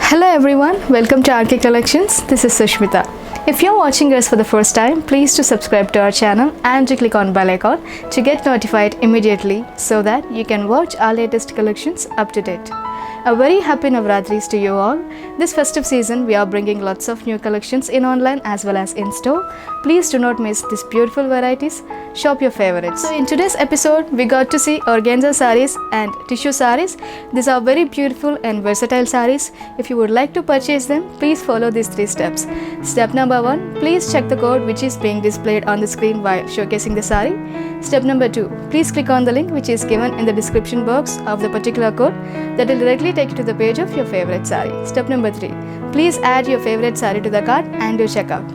Hello everyone, welcome to RK Collections. This is Sushmita. If you're watching us for the first time, please do subscribe to our channel and to click on bell icon to get notified immediately so that you can watch our latest collections up to date. A very happy Navratris to you all. This festive season, we are bringing lots of new collections in online as well as in store. Please do not miss these beautiful varieties. Shop your favorites. So in today's episode, we got to see organza sarees and tissue sarees. These are very beautiful and versatile sarees. If you would like to purchase them, please follow these 3 steps. Step number 1, please check the code which is being displayed on the screen while showcasing the saree. Step number 2, please click on the link which is given in the description box of the particular code that will directly take you to the page of your favorite saree. Step number 3, please add your favorite saree to the cart and do checkout.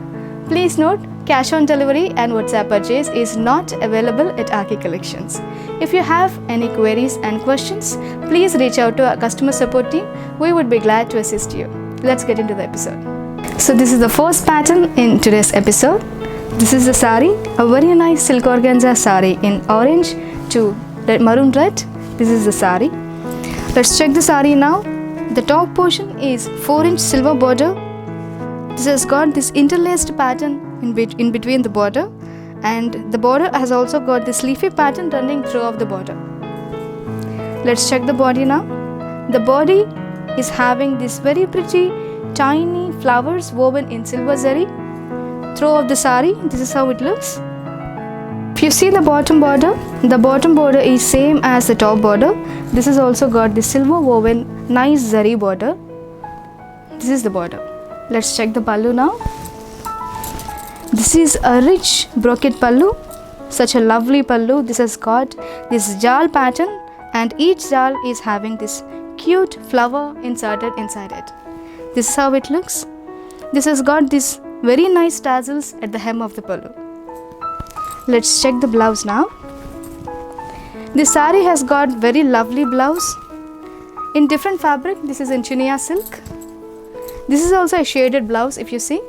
Please note, cash on delivery and WhatsApp purchase is not available at RK Collections. If you have any queries and questions, please reach out to our customer support team. We would be glad to assist you. Let's get into the episode. So this is the first pattern in today's episode. This is the saree, a very nice silk organza saree in orange to maroon red. This is the saree. Let's check the saree now. The top portion is 4-inch silver border. This has got this interlaced pattern in between the border, and the border has also got this leafy pattern running throughout the border. Let's check the body now. The body is having this very pretty tiny flowers woven in silver zari throughout the saree. This is how it looks. If you see the bottom border is same as the top border. This has also got the silver woven nice zari border. This is the border. Let's check the pallu now. This is a rich brocade pallu, such a lovely pallu. This has got this jal pattern, and each jal is having this cute flower inserted inside it. This is how it looks. This has got this very nice tassels at the hem of the pallu. Let's check the blouse now. This saree has got very lovely blouse in different fabric. This is in chinia silk. This is also a shaded blouse. If you see,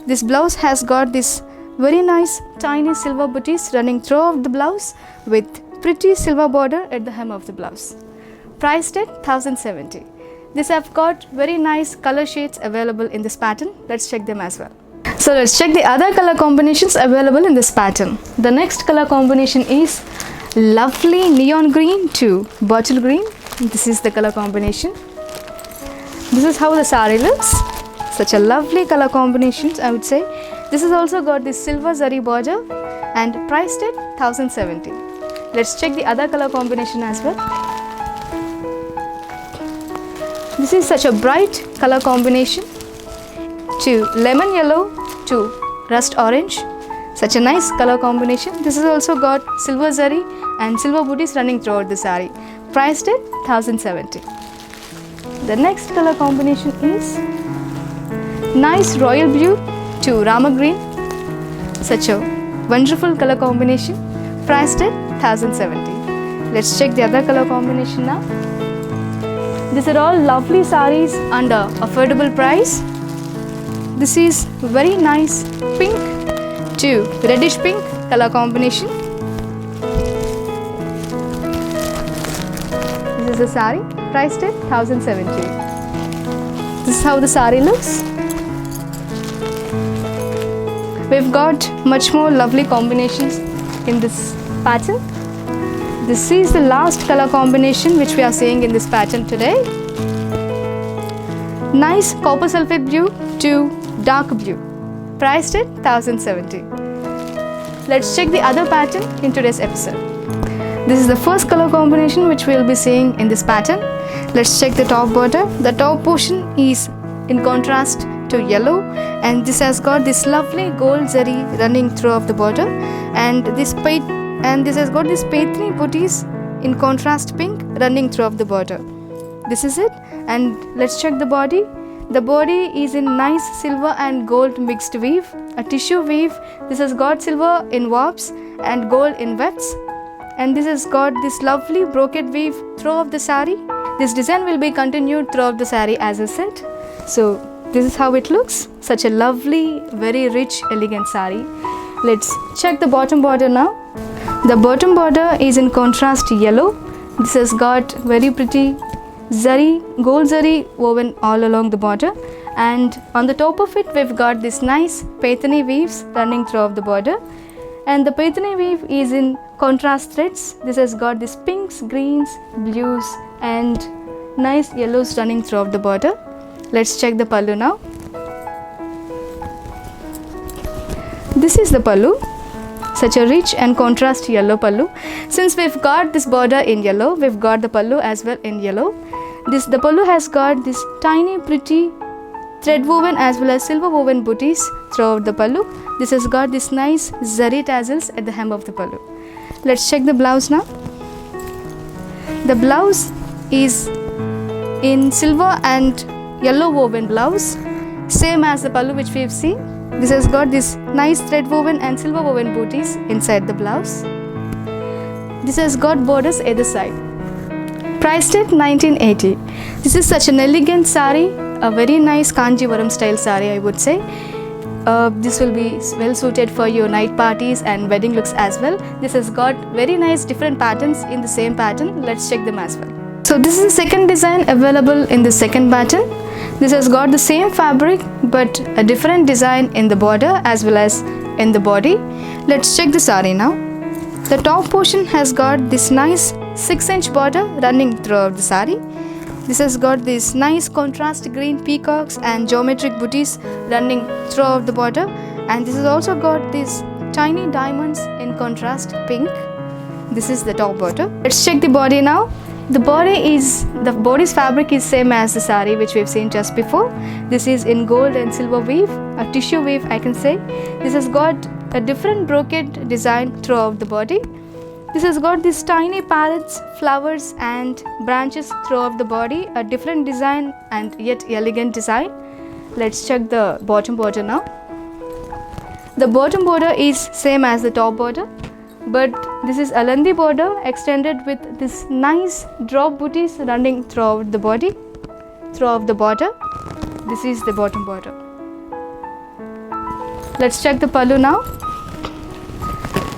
this blouse has got this very nice tiny silver booties running throughout the blouse with pretty silver border at the hem of the blouse. Priced at 1070. This have got very nice color shades available in this pattern. Let's check them as well. So let's check the other color combinations available in this pattern. The next color combination is lovely neon green to bottle green. This is the color combination. This is how the saree looks. Such a lovely color combinations, I would say. This has also got this silver zari border and priced at 1070. Let's check the other color combination as well. This is such a bright color combination to lemon yellow to rust orange. Such a nice color combination. This has also got silver zari and silver booties running throughout the saree. Priced at 1070. The next color combination is nice royal blue to rama green. Such a wonderful color combination. Priced at 1070. Let's check the other color combination now. These are all lovely sarees under affordable price. This is very nice pink to reddish pink color combination. This is the saree, priced at 1070. This is how the saree looks. We've got much more lovely combinations in this pattern. This is the last color combination which we are seeing in this pattern today. Nice copper sulphate blue to dark blue, priced at 1070. Let's check the other pattern in today's episode. This is the first color combination which we will be seeing in this pattern. Let's check the top border. The top portion is in contrast to yellow, and this has got this lovely gold zari running throughout the border, and this has got this paithni booties in contrast pink running throughout the border. This is it. And let's check the body. The body is in nice silver and gold mixed weave, a tissue weave. This has got silver in warps and gold in wefts, and this has got this lovely brocade weave throughout the saree. This design will be continued throughout the saree as I said. So this is how it looks. Such a lovely, very rich, elegant saree. Let's check the bottom border now. The bottom border is in contrast yellow. This has got very pretty gold zari woven all along the border, and on the top of it we've got this nice paithani weaves running throughout the border, and the paithani weave is in contrast threads. This has got these pinks, greens, blues and nice yellows running throughout the border. Let's check the pallu now. This is the pallu, such a rich and contrast yellow pallu. Since we've got this border in yellow, we've got the pallu as well in yellow. The pallu has got this tiny pretty thread woven as well as silver woven booties throughout the pallu. This has got this nice zari tassels at the hem of the pallu. Let's check the blouse now. The blouse is in silver and yellow woven blouse, same as the pallu which we've seen. This has got this nice thread woven and silver woven booties inside the blouse. This has got borders either side. Priced at 1980. This is such an elegant sari, a very nice Kanjivaram style sari, I would say. This will be well suited for your night parties and wedding looks as well. This has got very nice different patterns in the same pattern. Let's check them as well. So this is the second design available in the second pattern. This has got the same fabric but a different design in the border as well as in the body. Let's check the sari now. The top portion has got this nice 6-inch border running throughout the sari. This has got these nice contrast green peacocks and geometric booties running throughout the border, and this has also got these tiny diamonds in contrast pink. This is the top border. Let's check the body now. The body's fabric is same as the sari which we've seen just before. This is in gold and silver weave, a tissue weave I can say. This has got a different brocade design throughout the body. This has got these tiny parrots, flowers and branches throughout the body, a different design and yet elegant design. Let's check the bottom border now. The bottom border is same as the top border, but this is Alandi border extended with this nice drop booties running throughout the body, throughout the border. This is the bottom border. Let's check the pallu now.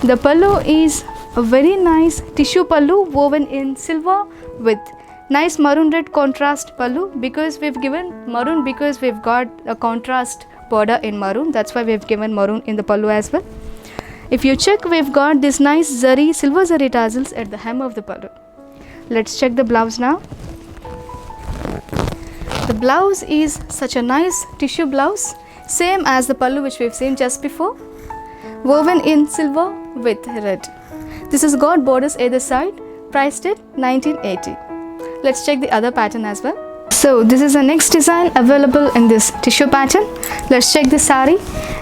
The pallu is a very nice tissue pallu woven in silver with nice maroon red contrast pallu, because we've given maroon because we've got a contrast border in maroon. That's why we've given maroon in the pallu as well. If you check, we've got this nice zari, silver zari tassels at the hem of the pallu. Let's check the blouse now. The blouse is such a nice tissue blouse, same as the pallu which we've seen just before, woven in silver with red. This has got borders either side, priced at 1980. Let's check the other pattern as well. So this is the next design available in this tissue pattern. Let's check the sari.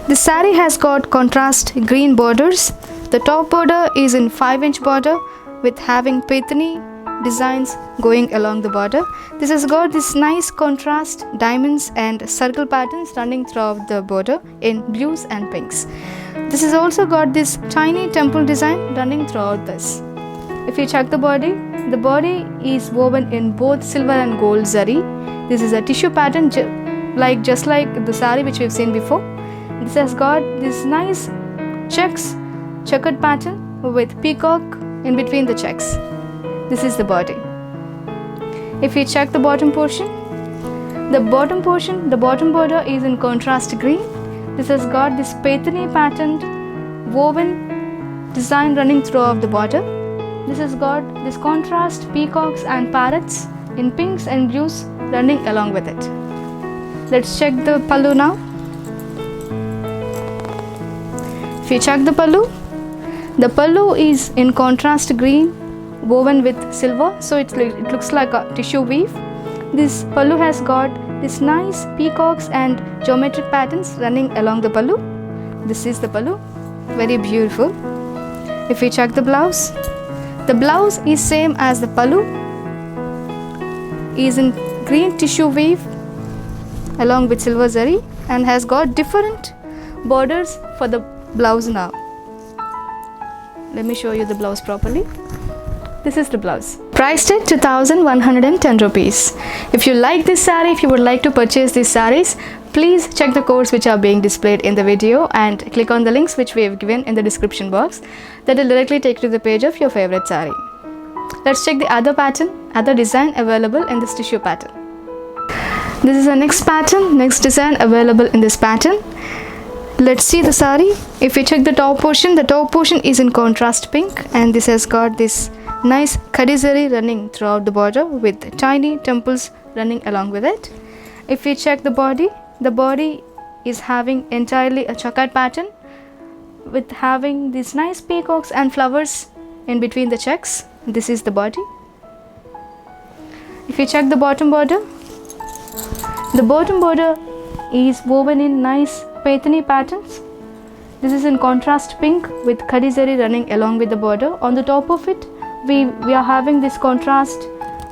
The sari has got contrast green borders. The top border is in 5-inch border with having paithani designs going along the border. This has got this nice contrast diamonds and circle patterns running throughout the border in blues and pinks. This has also got this tiny temple design running throughout this. If you check the body is woven in both silver and gold zari. This is a tissue pattern just like the sari which we've seen before. This has got this nice checkered pattern with peacock in between the checks. This is the body. If you check the bottom portion, the bottom border is in contrast green. This has got this paithani patterned woven design running throughout the border. This has got this contrast peacocks and parrots in pinks and blues running along with it. Let's check the pallu now. If you check the pallu is in contrast green woven with silver, so it looks like a tissue weave. This pallu has got this nice peacocks and geometric patterns running along the pallu. This is the pallu, very beautiful. If you check the blouse is same as the pallu, is in green tissue weave along with silver zari and has got different borders for the blouse now. Let me show you the blouse properly. This is the blouse. Priced at 2,110 rupees. If you like this saree, if you would like to purchase these sarees, please check the codes which are being displayed in the video and click on the links which we have given in the description box. That will directly take you to the page of your favorite saree. Let's check the other pattern, other design available in this tissue pattern. This is the next pattern, next design available in this pattern. Let's see the sari. If you check the top portion is in contrast pink, and this has got this nice khadi zari running throughout the border with tiny temples running along with it. If you check the body is having entirely a checkered pattern with having these nice peacocks and flowers in between the checks. This is the body. If you check the bottom border is woven in nice paithani patterns. This is in contrast pink with khadi zari running along with the border. On the top of it, we are having this contrast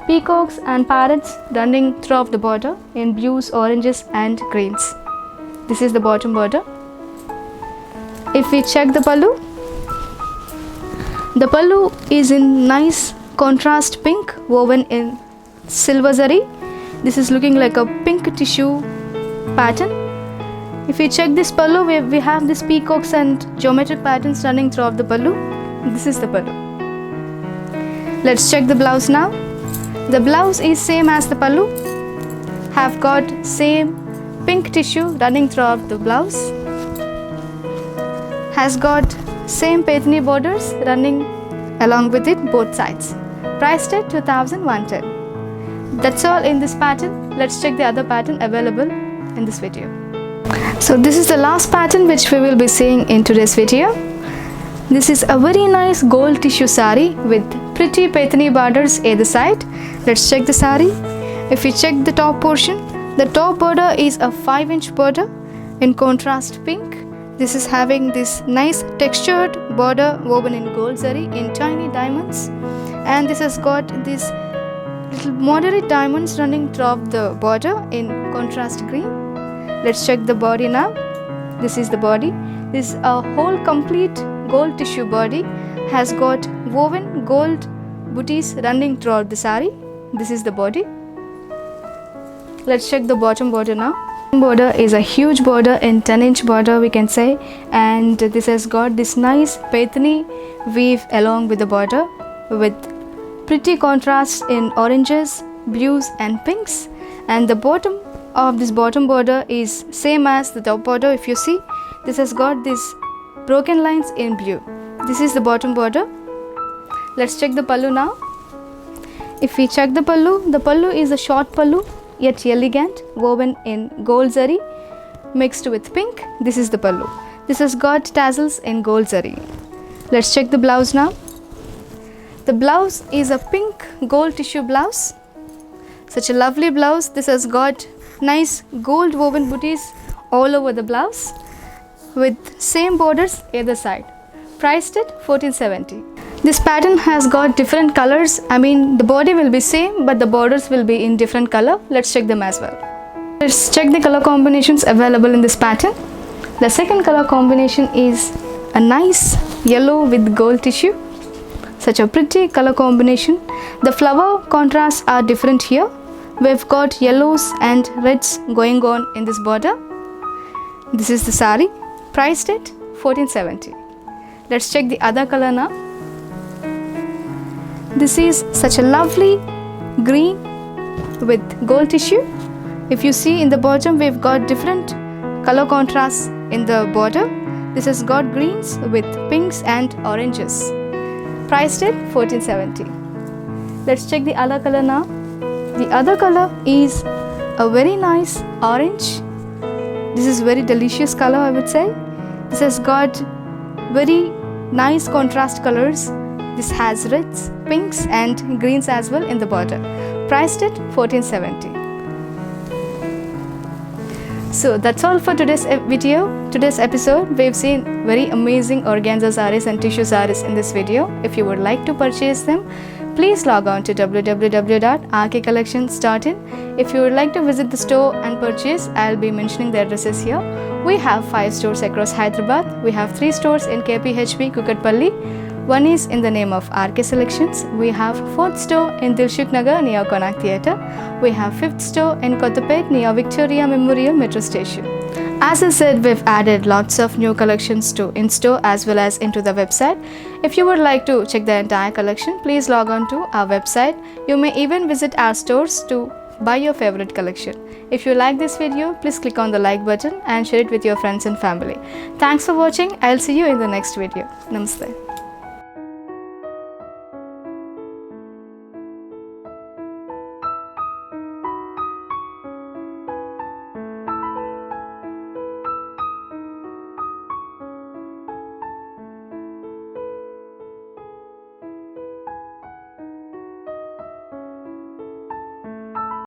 peacocks and parrots running throughout the border in blues, oranges and greens. This is the bottom border. If we check the pallu is in nice contrast pink woven in silver zari. This is looking like a pink tissue pattern. If we check this pallu, we have these peacocks and geometric patterns running throughout the pallu. This is the pallu. Let's check the blouse now. The blouse is same as the pallu. Have got same pink tissue running throughout the blouse. Has got same paithani borders running along with it both sides. Priced at 2,110. That's all in this pattern. Let's check the other pattern available in this video. So this is the last pattern which we will be seeing in today's video. This is a very nice gold tissue sari with pretty paithani borders either side. Let's check the sari. If you check the top portion, the top border is a 5-inch border in contrast pink. This is having this nice textured border woven in gold zari in tiny diamonds, and this has got these little moderate diamonds running throughout the border in contrast green. Let's check the body now. This is the body. This is a whole complete gold tissue body, has got woven gold booties running throughout the sari. This is the body. Let's check the bottom border now. Border is a huge border in 10-inch border we can say, and this has got this nice paithani weave along with the border with pretty contrast in oranges, blues and pinks, and the bottom of this bottom border is same as the top border. If you see, this has got these broken lines in blue. This is the bottom border. Let's check the pallu now. If we check the pallu is a short pallu yet elegant, woven in gold zari mixed with pink. This is the pallu. This has got tassels in gold zari. Let's check the blouse now. The blouse is a pink gold tissue blouse. Such a lovely blouse. This has got nice gold woven booties all over the blouse with same borders either side. Priced at 1470. This pattern has got different colors. I mean, the body will be same but the borders will be in different color. Let's check them as well. Let's check the color combinations available in this pattern. The second color combination is a nice yellow with gold tissue. Such a pretty color combination. The flower contrasts are different here. We've got yellows and reds going on in this border. This is the sari, priced at 1470. Let's check the other color now. This is such a lovely green with gold tissue. If you see in the bottom, we've got different color contrasts in the border. This has got greens with pinks and oranges. Priced at 1470. Let's check the other color now. The other color is a very nice orange. This is very delicious color, I would say. This has got very nice contrast colors. This has reds, pinks and greens as well in the border. Priced at 1470. So that's all for today's video, today's episode. We've seen very amazing organza sarees and tissue sarees in this video. If you would like to purchase them, please log on to www.rkcollections.in. If you would like to visit the store and purchase, I'll be mentioning the addresses here. We have 5 stores across Hyderabad. We have 3 stores in KPHP, Kukatpalli. One is in the name of RK Selections. We have 4th store in Dilshuk Nagar near Connaught Theatre. We have 5th store in Kottapet near Victoria Memorial Metro Station. As I said, we've added lots of new collections to in-store as well as into the website. If you would like to check the entire collection, please log on to our website. You may even visit our stores to buy your favorite collection. If you like this video, please click on the like button and share it with your friends and family. Thanks for watching. I'll see you in the next video. Namaste.